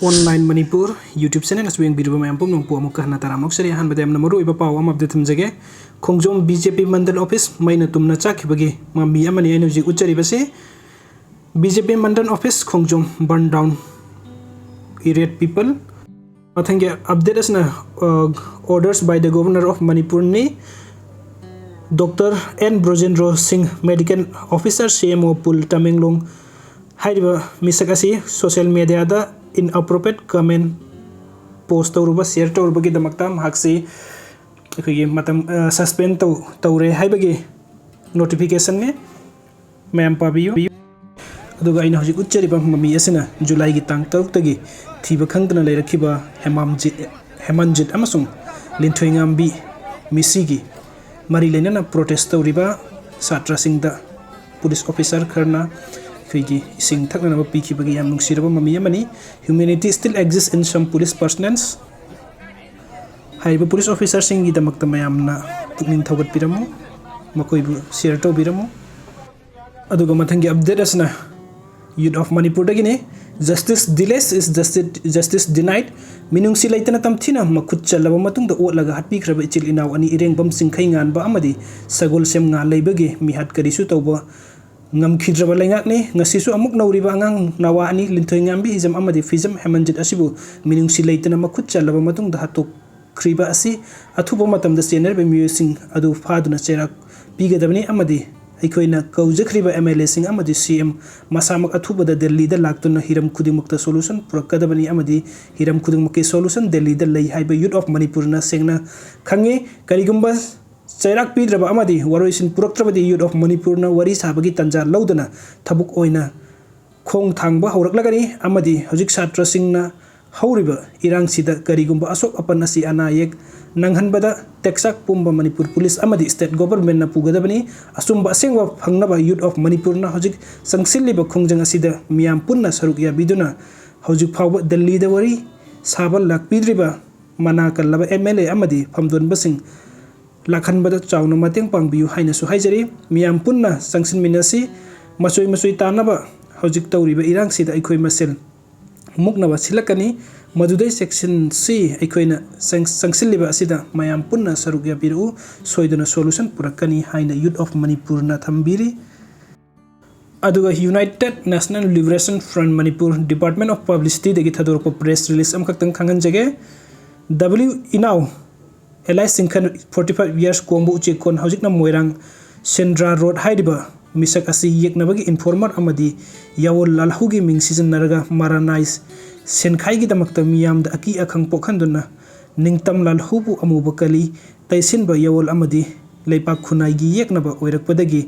Online Manipur YouTube channel असुएं बिरुवा मैम पुम नोंपो अमुक कहना तारा मक सरे हान बदेम नमरो इबा पाव अम अपडेट थमजगे खोंगजोम बीजेपी मंडल ऑफिस मैना तुमना चाखिबगे मम्मी अमनि एनु जी उच्चरी बसे BJP mandal office Khongjom burn down irate people mathange update asna orders by the governor of Manipur ni Dr. N. Brojendro Singh medical officer CMO Pul Tamenglong haiba misakasi social media da inappropriate comment post tawruba share tawruba gi damakta mahakse khoi matam suspend tawre haibagi notification ne mayam pabiyu aduga ina hojik uccariba mami asina July gi tang 6 tagi thiba khangdana leirakhiba Hemanjit amasung Linthoingambi misigi mari lenana protest tawriba satra singda police officer kharna khigi sing thakna ba pikibagi yam nungsiraba mami amani humanity still exists in some police personnel haiba police officer singi damakta mayamna pukning thogat piramu makoi bu share to biramu aduga mathangi update asna youth of Manipur dagine justice delays is justice denied minungsi laitana tamthina makhut chalaba matungda otlaga hatpi khraba ichil inaw ani irengbam singkhai ngan ba amadi sagol sem nga leibage mihat karisu tawba ngamkhidraba laingakne ngasisu amuk nawriba angang nawa ani Linthoingambi hijam amadi fijam Hemanjit asibu minungsi laitana makhut chalaba matungda hatok khriba asi athuba matamda sener be musing adu phaduna cherak pigadabni amadi aikoina kaujkhriba MLA sing amadi CM masamak athubada Delhi da laktuna hiram khudimukta solution purakadabani amadi hiram khudimukki solution Delhi da lei haiba youth of Manipur na sengna khange karigumba chairak pidraba amadi waroisin puraktrabadi youth of Manipur na wari sabagi tanja laudana thabuk oina khong thangba horaklagani amadi hojik satra singna hauriba irang sida karigumba asok apan asi anayek nanghanbada teksak pumba Manipur police amadi state government na pugadabani asumba sengwa phangnaba youth of Manipur na hojik sangsilliba khongjang asida miyam punna saruk ya biduna hojik phawba Delhi da wari sabal lakpidriba mana kallaba MLA amadi phamdon basing lakhanbada chawna mateng pangbiu haina su haijari miyam punna sangsin minasi masoi tanaba hojik tawriba irang sida aikoi masel muknaba silakani madudai section C aikoina sangsilliba asida mayam punna sarugya biru soiduna solution purakani haina youth of Manipur na thambiri aduga United National Liberation Front Manipur Department of Publicity degi thadorko press release amkhaktang khangan jage W inaw Eli Singkhan 45 years kombu uche kon hojikna moirang Sendra Road haidiba misak asi yeknabagi informer amadi yawol lalhugi ming season naraga maranais senkhai gi damakta miyam da aki akhang pokhanduna ningtam lalhubu amuba kali taisinba yawol amadi leipak khunai gi yeknaba oirakpadagi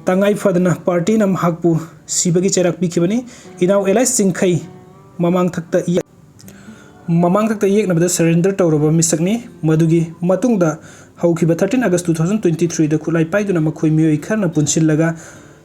tangai fadna party nam hakpu sibagi cherak pikhibani inaw Eli Singkhai mamang thakta yeknabada surrender tawraba misakni madugi matungda haukiba 13 August 2023 da khulai paiduna makhoi mioi kharna punsillaga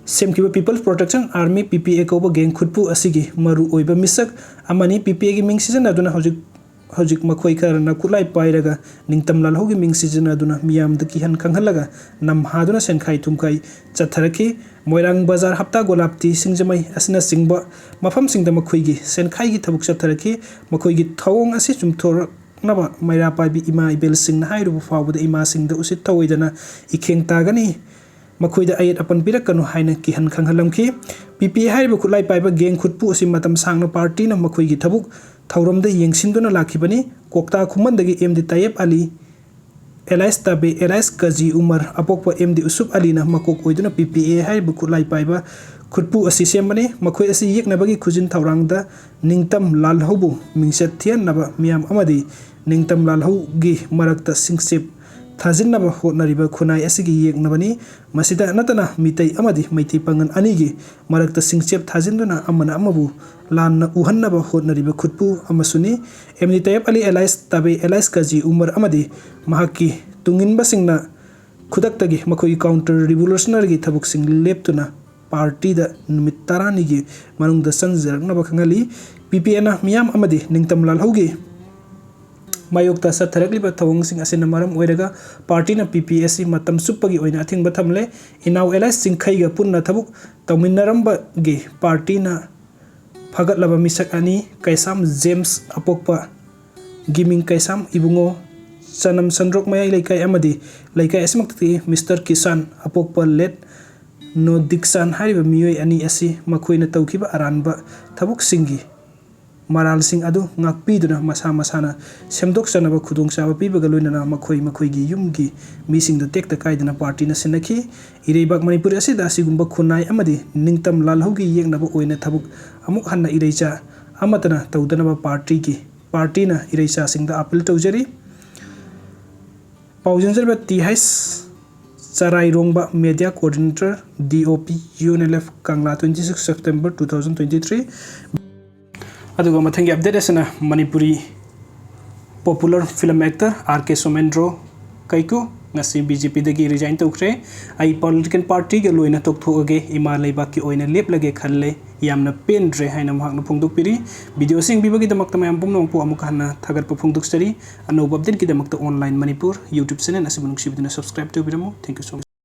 semkiba People Protection Army PPA ko ba geng khutpu asigi maru oiba misak amani PPA gi ming season aduna hojik makhoi kharna khulai pairaga ningtam lalhogi ming season aduna miyam da kihan khanghalaga nam haduna senkhai thumkai chatharaki moirang bazar hapta golapti singjamai asna singba mafam singda makhoi gi senkhai gi thabuk chatharaki makhoi gi thawong asi chumthor naba maira paibi ima ibel singna hairu fawbada ima singda usit tawoidana ikheng tagani makoida ayat apan pirakanu haina kihan khanghalamki PPA haiba khulai paiba geng khutpu asi matam sangna party na makoi gi thabuk thauramda yengsinduna lakhibani kokta khumandagi MD Tayyib Ali Elias Tabe Elias Kazi Umar apokpa MD Usuf Ali na makok oiduna PPA haiba khulai paiba khutpu asi semani makoi asi yeknabagi khujin thaurangda ningtam lalhobu mingset thian naba miyam amadi ningtam lalho gi marakta singsep thajinaba hotnariba khunai asigi yeknabani masida natana mitai amadi maiti pangan anigi marakta singchep thajinduna amana amabu lanna uhannaba hotnariba khutpu amasuni MD Tayyib Ali Elias Tabe Elias Kazi Umar amadi mahaki tunginba singna khudaktagi makoi counter revolutionary gi thabuk sing leptuna party da numit tarani gi manungda sanjaraknaba khangali PPA na miyam amadi ningtam lalhogi mayokta satharakliba thawong sing asina maram oiraga party na PPSC matam suppagi oina athingba thamle inaw Eli Singkhai ga punna thabuk tawminnaramba ge party na फगटलबा मिसक अनि कैसाम James अपोक्पा गिमिंग कैसाम Ibungo चनम संद्रोक मयाई लेकाई अमदी लेकाई असमक्ति mister किसान अपोक्पा late no दिक्सान हारिबा मियोय अनि असि मखोइना तौखिबा अरानबा थबुक सिंगी moral सिंग अदु ngakpiduna masa masana semdok sanaba khudong chaba pibaga loinana makhoi yumgi mising da tekta kaidana party na sinakhi ireibak manipur asida asigumba khunai amadi ningtam lalhogi yengnaba oina thabuk amuk hanna ireicha amatana tawdanaba party na ireicha singda appeal tawjari paujanjarba tihais charai rongba media coordinator DOP UNLF Kangla 26 September 2023 अदुगा मथंगी update असना Manipuri popular film actor RK Somendro Kaiku ngasi BJP dagi resign tokre ai political party ge loina tokthogage ima leiba ki oina leplage khalle yamna pendre haina mahakna phongdok piri video sing bibagi damakta mayam pumnong pu amuka hana thagar pa phongdok sari anob update ki damakta online manipur YouTube channel asibunuk sibidina subscribe to biramu thank you so much